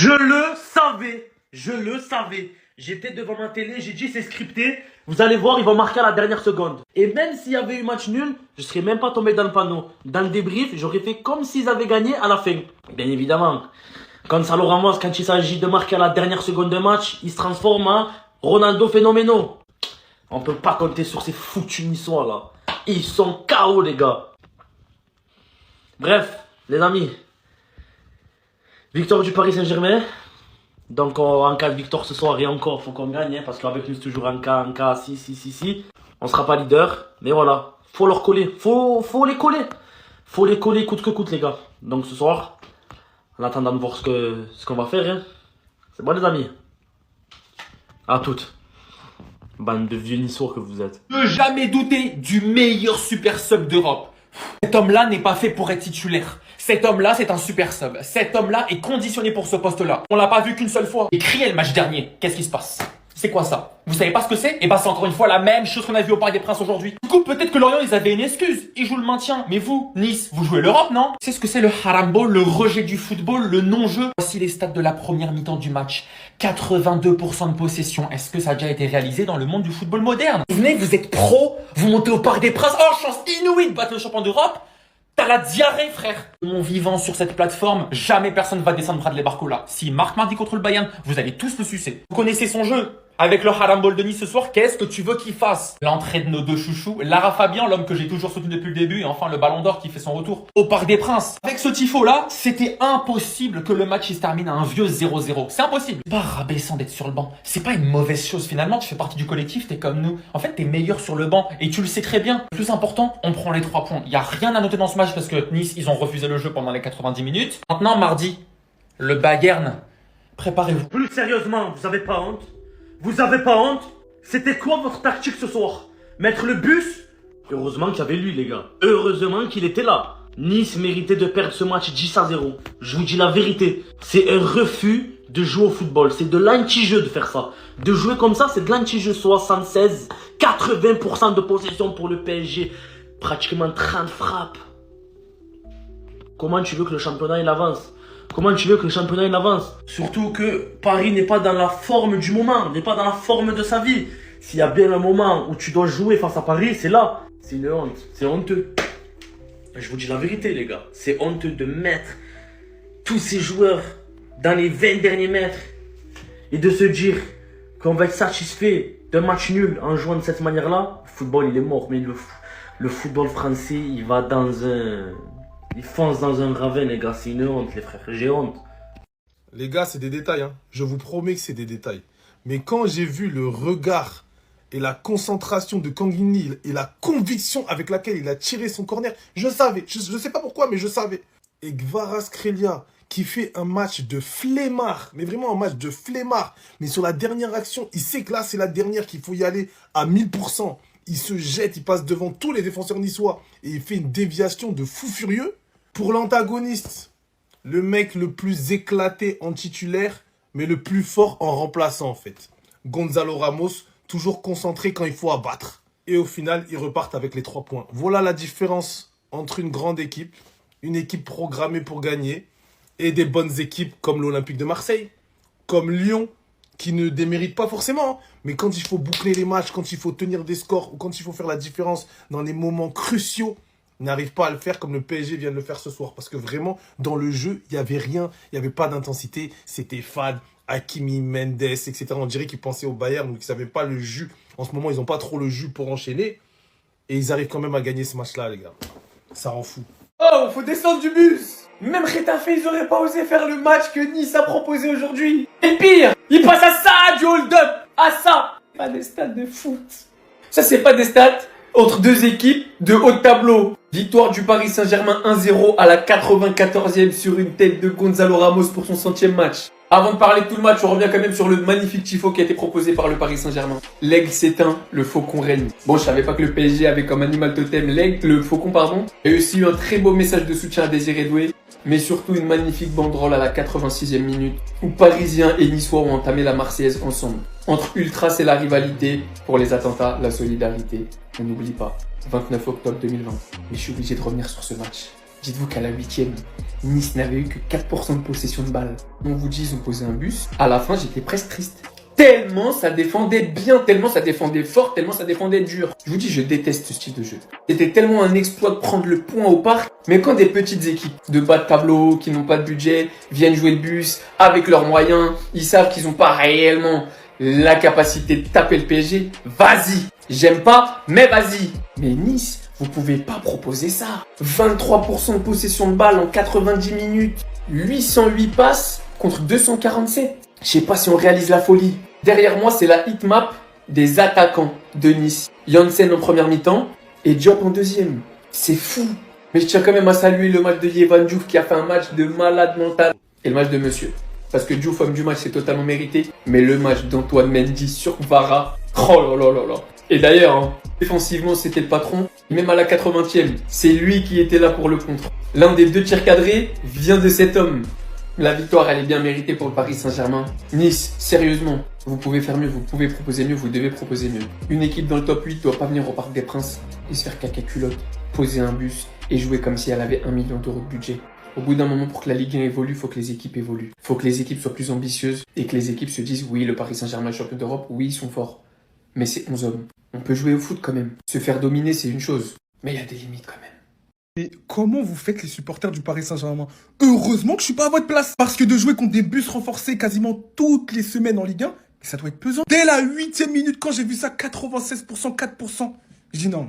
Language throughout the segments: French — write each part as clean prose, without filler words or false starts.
Je le savais. Je le savais. J'étais devant ma télé, j'ai dit c'est scripté. Vous allez voir, ils vont marquer à la dernière seconde. Et même s'il y avait eu match nul, je serais même pas tombé dans le panneau. Dans le débrief, j'aurais fait comme s'ils avaient gagné à la fin. Bien évidemment. Gonzalo Ramos, quand il s'agit de marquer à la dernière seconde de match, il se transforme en Ronaldo phénoménal. On peut pas compter sur ces foutus niçois là. Ils sont KO les gars. Bref, les amis. Victoire du Paris Saint-Germain. Donc en cas de victoire ce soir et encore, faut qu'on gagne. Parce qu'avec nous c'est toujours en cas, si. On sera pas leader. Mais voilà, faut leur coller. Faut les coller. Faut les coller coûte que coûte les gars. Donc ce soir, en attendant de voir ce qu'on va faire. Hein. C'est bon les amis. À toutes. Bande de vieux niçois que vous êtes. Ne jamais douter du meilleur super sub d'Europe. Cet homme-là n'est pas fait pour être titulaire. Cet homme-là, c'est un super sub. Cet homme-là est conditionné pour ce poste-là. On l'a pas vu qu'une seule fois. Et crier le match dernier. Qu'est-ce qui se passe? C'est quoi ça? Vous savez pas ce que c'est? Et bah c'est encore une fois la même chose qu'on a vu au Parc des Princes aujourd'hui. Du coup, peut-être que Lorient, ils avaient une excuse. Ils jouent le maintien. Mais vous, Nice, vous jouez l'Europe, non? C'est ce que c'est le harambol, le rejet du football, le non-jeu. Voici les stats de la première mi-temps du match. 82% de possession. Est-ce que ça a déjà été réalisé dans le monde du football moderne? Vous venez, vous êtes pro, vous montez au Parc des Princes. Oh, chance inouïe de battre le champion d'Europe. T'as la diarrhée, frère. Mon vivant sur cette plateforme, jamais personne va descendre Bradley Barcola. S'il marque mardi contre le Bayern, vous allez tous le sucer. Vous connaissez son jeu. Avec le harambol de Nice ce soir, qu'est-ce que tu veux qu'il fasse? L'entrée de nos deux chouchous, Lara Fabian, l'homme que j'ai toujours soutenu depuis le début, et enfin le Ballon d'Or qui fait son retour au Parc des Princes. Avec ce tifo-là, c'était impossible que le match il se termine à un vieux 0-0. C'est impossible. C'est pas rabaissant d'être sur le banc. C'est pas une mauvaise chose finalement, tu fais partie du collectif, t'es comme nous. En fait, t'es meilleur sur le banc, et tu le sais très bien. Le plus important, on prend les 3 points. Y a rien à noter dans ce match parce que Nice, ils ont refusé le jeu pendant les 90 minutes. Maintenant, mardi, le Bayern, préparez-vous. Plus sérieusement, vous avez pas honte? Vous avez pas honte? C'était quoi votre tactique ce soir? Mettre le bus? Heureusement qu'il y avait lui les gars. Heureusement qu'il était là. Nice méritait de perdre ce match 10-0. Je vous dis la vérité. C'est un refus de jouer au football. C'est de l'anti-jeu de faire ça. De jouer comme ça, c'est de l'anti-jeu. 76, 80% de possession pour le PSG. Pratiquement 30 frappes. Comment tu veux que le championnat il avance? Comment tu veux que le championnat il avance? Surtout que Paris n'est pas dans la forme du moment, n'est pas dans la forme de sa vie. S'il y a bien un moment où tu dois jouer face à Paris, c'est là. C'est une honte, c'est honteux. Je vous dis la vérité les gars, c'est honteux de mettre tous ces joueurs dans les 20 derniers mètres et de se dire qu'on va être satisfait d'un match nul en jouant de cette manière-là. Le football il est mort, mais le football français il va dans un... Il fonce dans un ravin, les gars. C'est une honte, les frères. J'ai honte. Les gars, c'est des détails. Hein. Je vous promets que c'est des détails. Mais quand j'ai vu le regard et la concentration de Kanguini et la conviction avec laquelle il a tiré son corner, je savais. Je ne sais pas pourquoi, mais je savais. Et Kvaratskhelia, qui fait un match de flemmard, mais vraiment un match de flemmard. Mais sur la dernière action, il sait que là, c'est la dernière qu'il faut y aller à 1000%. Il se jette, il passe devant tous les défenseurs niçois et il fait une déviation de fou furieux. Pour l'antagoniste, le mec le plus éclaté en titulaire, mais le plus fort en remplaçant en fait. Gonzalo Ramos, toujours concentré quand il faut abattre. Et au final, ils repartent avec les 3 points. Voilà la différence entre une grande équipe, une équipe programmée pour gagner, et des bonnes équipes comme l'Olympique de Marseille, comme Lyon, qui ne déméritent pas forcément. Mais quand il faut boucler les matchs, quand il faut tenir des scores, ou quand il faut faire la différence dans les moments cruciaux, n'arrive pas à le faire comme le PSG vient de le faire ce soir. Parce que vraiment, dans le jeu, il n'y avait rien. Il n'y avait pas d'intensité. C'était fade. Hakimi, Mendes, etc. On dirait qu'ils pensaient au Bayern, donc ils ne savaient pas le jus. En ce moment, ils n'ont pas trop le jus pour enchaîner. Et ils arrivent quand même à gagner ce match-là, les gars. Ça rend fou. Oh, faut descendre du bus. Même Retafe, ils auraient pas osé faire le match que Nice a proposé aujourd'hui. Et pire, ils passent à ça, du hold-up. À ça. Pas des stats de foot. Ça, c'est pas des stats entre deux équipes de haut de tableau. Victoire du Paris Saint-Germain 1-0 à la 94e sur une tête de Gonzalo Ramos pour son 100e match. Avant de parler de tout le match, on revient quand même sur le magnifique tifo qui a été proposé par le Paris Saint-Germain. L'aigle s'éteint, le faucon règne. Bon, je savais pas que le PSG avait comme animal totem l'aigle, le faucon pardon. Il y a aussi eu un très beau message de soutien à Désiré Doué, mais surtout une magnifique banderole à la 86e minute où Parisiens et Niçois ont entamé la Marseillaise ensemble. Entre Ultras, c'est la rivalité, pour les attentats, la solidarité. On n'oublie pas, 29 octobre 2020. Mais je suis obligé de revenir sur ce match. Dites-vous qu'à la 8e, Nice n'avait eu que 4% de possession de balle. On vous dit, ils ont posé un bus. À la fin, j'étais presque triste. Tellement ça défendait bien, tellement ça défendait fort, tellement ça défendait dur. Je vous dis, je déteste ce style de jeu. C'était tellement un exploit de prendre le point au parc. Mais quand des petites équipes de bas de tableau, qui n'ont pas de budget, viennent jouer le bus avec leurs moyens, ils savent qu'ils n'ont pas réellement la capacité de taper le PSG, vas-y. J'aime pas, mais vas-y. Mais Nice, vous pouvez pas proposer ça. 23% de possession de balle en 90 minutes. 808 passes contre 247. Je sais pas si on réalise la folie. Derrière moi, c'est la hitmap des attaquants de Nice. Janssen en première mi-temps et Diop en deuxième. C'est fou. Mais je tiens quand même à saluer le match de Yehvan Diouf qui a fait un match de malade mental. Et le match de monsieur. Parce que Diouf, homme du match, c'est totalement mérité. Mais le match d'Antoine Mendy sur Vara, oh là là là là. Et d'ailleurs, hein, défensivement, c'était le patron. Même à la 80e, c'est lui qui était là pour le contre. L'un des 2 tirs cadrés vient de cet homme. La victoire, elle est bien méritée pour le Paris Saint-Germain. Nice, sérieusement, vous pouvez faire mieux, vous pouvez proposer mieux, vous devez proposer mieux. Une équipe dans le top 8 doit pas venir au Parc des Princes et se faire caca culotte, poser un bus et jouer comme si elle avait 1 million d'euros de budget. Au bout d'un moment, pour que la Ligue 1 évolue, il faut que les équipes évoluent. Il faut que les équipes soient plus ambitieuses et que les équipes se disent oui, le Paris Saint-Germain est champion d'Europe, oui, ils sont forts. Mais c'est 11 hommes. On peut jouer au foot quand même. Se faire dominer, c'est une chose. Mais il y a des limites quand même. Mais comment vous faites les supporters du Paris Saint-Germain? Heureusement que je suis pas à votre place. Parce que de jouer contre des bus renforcés quasiment toutes les semaines en Ligue 1, ça doit être pesant. Dès la 8e minute, quand j'ai vu ça, 96%, 4%, je dis non.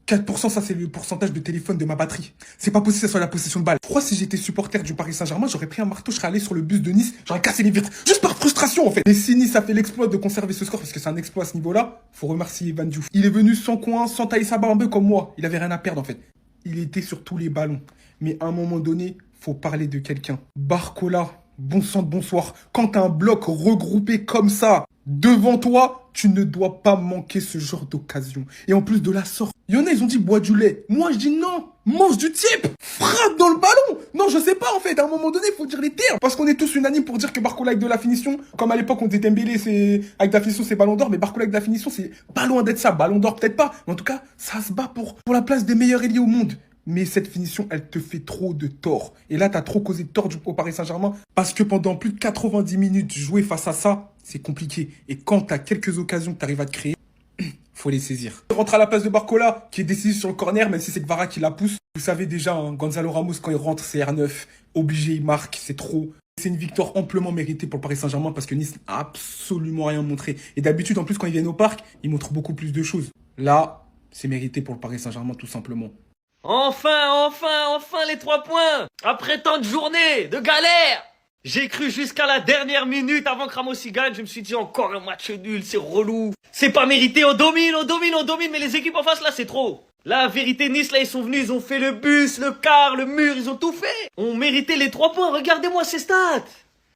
4%, ça c'est le pourcentage de téléphone de ma batterie. C'est pas possible que ça soit la possession de balle. Je crois que si j'étais supporter du Paris Saint-Germain, j'aurais pris un marteau, je serais allé sur le bus de Nice, j'aurais cassé les vitres. Juste par frustration en fait. Et si Nice a fait l'exploit de conserver ce score, parce que c'est un exploit à ce niveau-là, faut remercier Yehvan Diouf. Il est venu sans coin, sans tailler sa barre un peu comme moi. Il avait rien à perdre en fait. Il était sur tous les ballons. Mais à un moment donné, faut parler de quelqu'un. Barcola, bon sang de bonsoir. Quand t'as un bloc regroupé comme ça, devant toi, tu ne dois pas manquer ce genre d'occasion. Et en plus de la sorte. Il y en a, ils ont dit bois du lait. Moi, je dis non. Mange du type. Frappe dans le ballon. Non, je sais pas, en fait. À un moment donné, il faut dire les termes. Parce qu'on est tous unanimes pour dire que Barcola avec de la finition, comme à l'époque, on disait Dembélé, c'est, avec de la finition, c'est ballon d'or. Mais Barcola avec de la finition, c'est pas loin d'être ça. Ballon d'or, peut-être pas. Mais en tout cas, ça se bat pour la place des meilleurs ailiers au monde. Mais cette finition, elle te fait trop de tort. Et là, t'as trop causé de tort au Paris Saint-Germain. Parce que pendant plus de 90 minutes, jouer face à ça, c'est compliqué. Et quand t'as quelques occasions que t'arrives à te créer, faut les saisir. Rentre à la place de Barcola, qui est décisif sur le corner, même si c'est Kvara qui la pousse. Vous savez déjà, hein, Gonzalo Ramos, quand il rentre, c'est R9. Obligé, il marque, c'est trop. C'est une victoire amplement méritée pour le Paris Saint-Germain parce que Nice n'a absolument rien montré. Et d'habitude, en plus, quand ils viennent au parc, ils montrent beaucoup plus de choses. Là, c'est mérité pour le Paris Saint-Germain, tout simplement. Enfin les 3 points. Après tant de journées, de galère. J'ai cru jusqu'à la dernière minute avant que Ramos y gagne. Je me suis dit encore un match nul, c'est relou. C'est pas mérité, on domine. Mais les équipes en face là, c'est trop. La vérité, Nice là, ils sont venus, ils ont fait le bus, le car, le mur, ils ont tout fait. On méritait les 3 points, regardez-moi ces stats.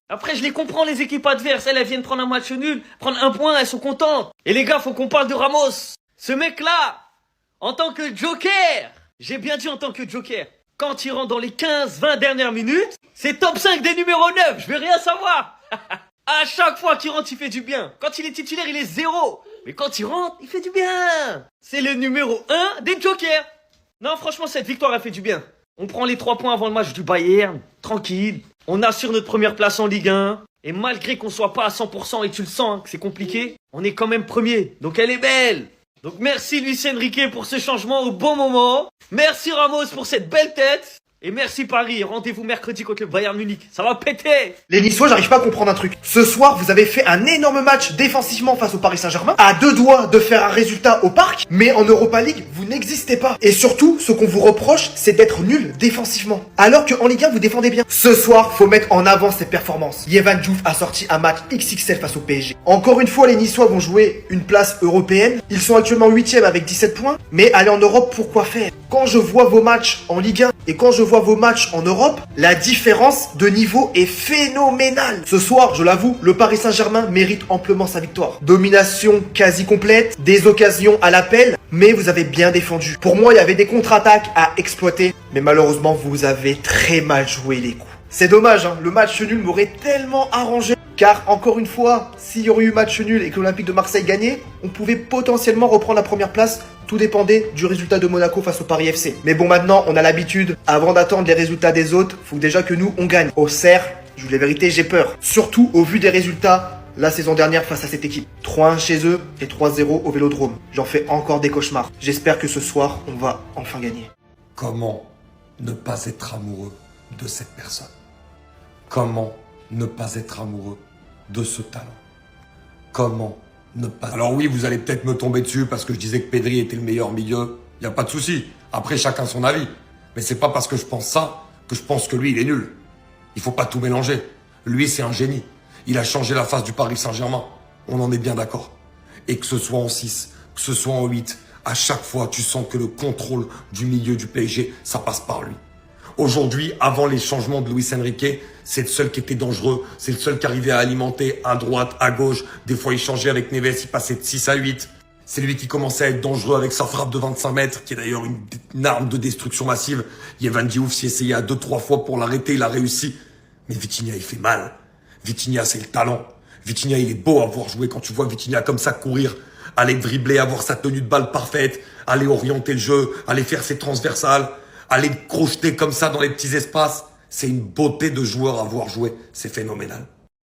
Après, je les comprends, les équipes adverses. Elles viennent prendre un match nul, prendre 1 point, elles sont contentes. Et les gars, faut qu'on parle de Ramos. Ce mec-là, en tant que joker, j'ai bien dit en tant que joker, quand il rentre dans les 15-20 dernières minutes, c'est top 5 des numéros 9, je veux rien savoir. À chaque fois qu'il rentre, il fait du bien. Quand il est titulaire, il est 0. Mais quand il rentre, il fait du bien. C'est le numéro 1 des jokers. Non, franchement, cette victoire a fait du bien. On prend les 3 points avant le match du Bayern, tranquille. On assure notre première place en Ligue 1. Et malgré qu'on soit pas à 100%, et tu le sens, hein, que c'est compliqué, on est quand même premier. Donc elle est belle. Donc merci Luis Enrique pour ce changement au bon moment. Merci Ramos pour cette belle tête. Et merci Paris, rendez-vous mercredi contre le Bayern Munich. Ça va péter. Les Niçois, j'arrive pas à comprendre un truc. Ce soir, vous avez fait un énorme match défensivement face au Paris Saint-Germain, à 2 doigts de faire un résultat au parc, mais en Europa League, vous n'existez pas. Et surtout, ce qu'on vous reproche, c'est d'être nul défensivement. Alors qu'en Ligue 1, vous défendez bien. Ce soir, faut mettre en avant ses performances. Yehvan Diouf a sorti un match XXL face au PSG. Encore une fois, les Niçois vont jouer une place européenne. Ils sont actuellement 8e avec 17 points, mais aller en Europe, pourquoi faire? Quand je vois vos matchs en Ligue 1 et quand je vois vos matchs en Europe, la différence de niveau est phénoménale. Ce soir, je l'avoue, le Paris Saint-Germain mérite amplement sa victoire. Domination quasi complète, des occasions à l'appel, mais vous avez bien défendu. Pour moi, il y avait des contre-attaques à exploiter, mais malheureusement, vous avez très mal joué les coups. C'est dommage, hein, le match nul m'aurait tellement arrangé. Car, encore une fois, s'il y aurait eu match nul et que l'Olympique de Marseille gagnait, on pouvait potentiellement reprendre la première place. Tout dépendait du résultat de Monaco face au Paris FC. Mais bon, maintenant, on a l'habitude. Avant d'attendre les résultats des autres, faut déjà que nous, on gagne. Au Cerf, je vous dis la vérité, j'ai peur. Surtout au vu des résultats la saison dernière face à cette équipe. 3-1 chez eux et 3-0 au Vélodrome. J'en fais encore des cauchemars. J'espère que ce soir, on va enfin gagner. Comment ne pas être amoureux de cette personne? Comment ne pas être amoureux de ce talent? Comment ne pas... Alors oui, vous allez peut-être me tomber dessus parce que je disais que Pedri était le meilleur milieu. Il n'y a pas de souci. Après, chacun son avis. Mais c'est pas parce que je pense ça que je pense que lui, il est nul. Il faut pas tout mélanger. Lui, c'est un génie. Il a changé la face du Paris Saint-Germain. On en est bien d'accord. Et que ce soit en 6, que ce soit en 8, à chaque fois, tu sens que le contrôle du milieu du PSG, ça passe par lui. Aujourd'hui, avant les changements de Luis Enrique, c'est le seul qui était dangereux. C'est le seul qui arrivait à alimenter à droite, à gauche. Des fois, il changeait avec Neves, il passait de 6 à 8. C'est lui qui commençait à être dangereux avec sa frappe de 25 mètres, qui est d'ailleurs une arme de destruction massive. Yvan Diouf s'y essayait à 2-3 fois pour l'arrêter, il a réussi. Mais Vitinha, il fait mal. Vitinha, c'est le talent. Vitinha, il est beau à voir jouer quand tu vois Vitinha comme ça courir, aller dribbler, avoir sa tenue de balle parfaite, aller orienter le jeu, aller faire ses transversales, aller crocheter comme ça dans les petits espaces. C'est une beauté de joueur à voir jouer. C'est phénoménal.